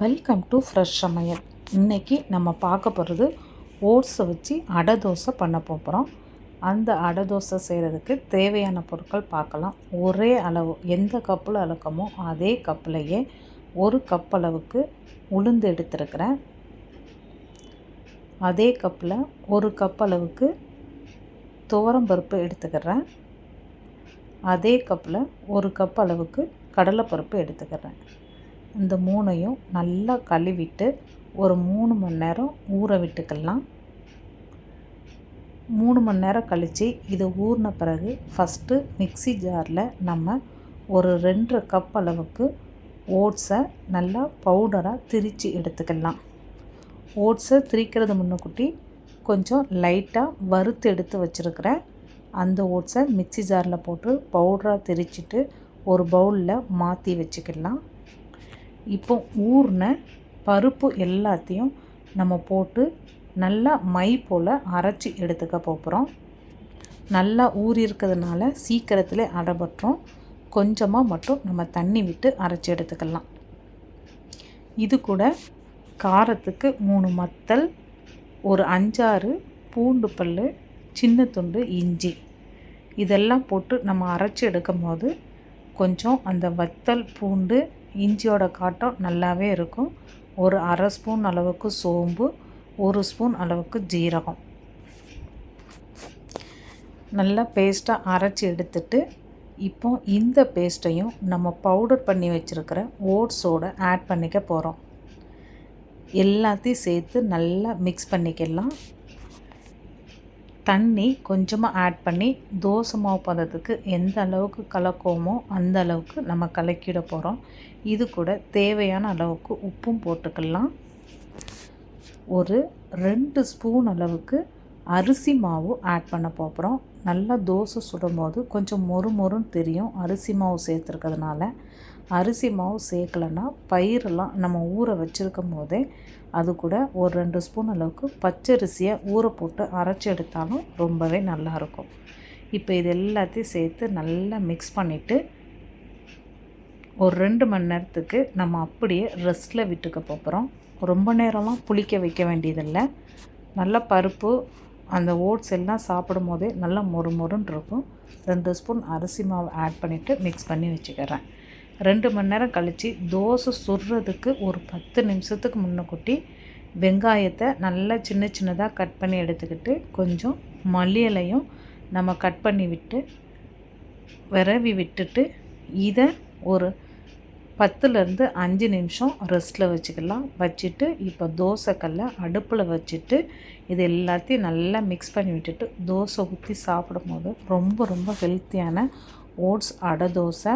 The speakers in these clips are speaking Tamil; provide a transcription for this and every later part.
வெல்கம் டு ஃப்ரெஷ் சமையல். இன்றைக்கி நம்ம பார்க்க போகிறது ஓட்ஸை வச்சு அடை தோசை பண்ண போகிறோம். அந்த அடை தோசை செய்கிறதுக்கு தேவையான பொருட்கள் பார்க்கலாம். ஒரே அளவு எந்த கப்பில் அளக்கமோ அதே கப்பிலையே ஒரு கப் அளவுக்கு உளுந்து எடுத்துருக்கிறேன். அதே கப்பில் ஒரு கப் அளவுக்கு துவரம்பருப்பு எடுத்துக்கிறேன். அதே கப்பில் ஒரு கப் அளவுக்கு கடலைப்பருப்பு எடுத்துக்கிறேன். இந்த மூணையும் நல்லா கழுவிட்டு ஒரு 3 மணி நேரம் ஊற விட்டுக்கலாம். 3 மணி நேரம் கழித்து இது ஊறின பிறகு ஃபஸ்ட்டு மிக்ஸி ஜாரில் நம்ம ஒரு 2 கப் அளவுக்கு ஓட்ஸை நல்லா பவுடராக திரித்து எடுத்துக்கலாம். ஓட்ஸை திரிக்கிறது முன்னக்கூட்டி கொஞ்சம் லைட்டாக வறுத்து எடுத்து வச்சுருக்கிறேன். அந்த ஓட்ஸை மிக்ஸி ஜாரில் போட்டு பவுடராக திரிச்சிட்டு ஒரு பவுலில் மாற்றி வச்சுக்கலாம். இப்போ ஊறின பருப்பு எல்லாத்தையும் நம்ம போட்டு நல்லா மை போல் அரைச்சி எடுத்துக்க போகிறோம். நல்லா ஊறி இருக்கிறதுனால சீக்கிரத்தில் அடைபட்டுரும். கொஞ்சமாக மட்டும் நம்ம தண்ணி விட்டு அரைச்சி எடுத்துக்கலாம். இது கூட காரத்துக்கு 3 மத்தல், ஒரு 5-6 பூண்டு பல், சின்ன துண்டு இஞ்சி இதெல்லாம் போட்டு நம்ம அரைச்சி எடுக்கும் போது கொஞ்சம் அந்த வத்தல், பூண்டு, இஞ்சியோட காட்டம் நல்லாவே இருக்கும். ஒரு 1/2 ஸ்பூன் அளவுக்கு சோம்பு, 1 ஸ்பூன் அளவுக்கு ஜீரகம் நல்லா பேஸ்ட்டாக அரைச்சி எடுத்துட்டு இப்போ இந்த பேஸ்ட்டையும் நம்ம பவுடர் பண்ணி வச்சுருக்கிற ஓட்ஸோடு ஆட் பண்ணிக்க போகிறோம். எல்லாத்தையும் சேர்த்து நல்லா மிக்ஸ் பண்ணிக்கலாம். தண்ணி கொஞ்சமாக ஆட் பண்ணி தோசை மாவு பதத்துக்கு எந்த அளவுக்கு கலக்குவோமோ அந்த அளவுக்கு நம்ம கலக்கிட போகிறோம். இது கூட தேவையான அளவுக்கு உப்பும் போட்டுக்கலாம். ஒரு 2 ஸ்பூன் அளவுக்கு அரிசி மாவு ஆட் பண்ண போகிறோம். நல்லா தோசை சுடும்போது கொஞ்சம் மொறுன்னு தெரியும் அரிசி மாவு சேர்த்துருக்கிறதுனால. அரிசி மாவு சேர்க்கலைன்னா பயிரெல்லாம் நம்ம ஊற வச்சுருக்கும் போதே அது கூட ஒரு 2 ஸ்பூன் அளவுக்கு பச்சரிசியை ஊற போட்டு அரைச்சி எடுத்தாலும் ரொம்பவே நல்லாயிருக்கும். இப்போ இது எல்லாத்தையும் சேர்த்து நல்லா மிக்ஸ் பண்ணிவிட்டு ஒரு 2 மணி நேரத்துக்கு நம்ம அப்படியே ரெஸ்ட்டில் விட்டுக்க போகிறோம். ரொம்ப நேரம்லாம் புளிக்க வைக்க வேண்டியதில்லை. நல்லா பருப்பு அந்த ஓட்ஸ் எல்லாம் சாப்பிடும் போதே நல்லா மொறுன்னு இருக்கும். 2 ஸ்பூன் அரிசி மாவு ஆட் பண்ணிவிட்டு மிக்ஸ் பண்ணி வச்சுக்கிறேன். 2 மணி நேரம் கழித்து தோசை சுடுறதுக்கு ஒரு 10 நிமிஷத்துக்கு முன்னக்கூட்டி வெங்காயத்தை நல்லா சின்னதாக கட் பண்ணி எடுத்துக்கிட்டு கொஞ்சம் மல்லி இலையும் நம்ம கட் பண்ணி விட்டு விரவி விட்டுட்டு இதை ஒரு 10லேருந்து 5 நிமிஷம் ரெஸ்ட்டில் வச்சுக்கலாம். வச்சுட்டு இப்போ தோசைக்கல்லை அடுப்பில் வச்சுட்டு இது எல்லாத்தையும் நல்லா மிக்ஸ் பண்ணி விட்டுட்டு தோசை ஊற்றி சாப்பிடும்போது ரொம்ப ஹெல்த்தியான ஓட்ஸ் அடை தோசை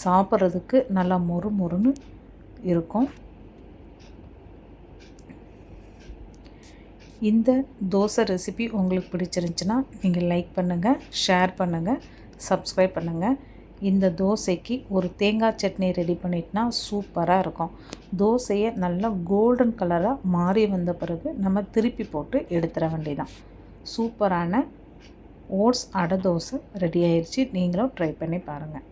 சாப்பிட்றதுக்கு நல்லா மொறுன்னு இருக்கும். இந்த தோசை ரெசிபி உங்களுக்கு பிடிச்சிருந்துச்சுன்னா நீங்கள் லைக் பண்ணுங்கள், ஷேர் பண்ணுங்கள், சப்ஸ்கிரைப் பண்ணுங்கள். இந்த தோசைக்கு ஒரு தேங்காய் சட்னி ரெடி பண்ணிட்டோன்னா சூப்பராக இருக்கும். தோசையை நல்லா கோல்டன் கலராக மாறி வந்த பிறகு நம்ம திருப்பி போட்டு எடுத்துட வேண்டியதான். சூப்பரான ஓட்ஸ் அடை தோசை ரெடி ஆயிடுச்சு. நீங்களும் ட்ரை பண்ணி பாருங்கள்.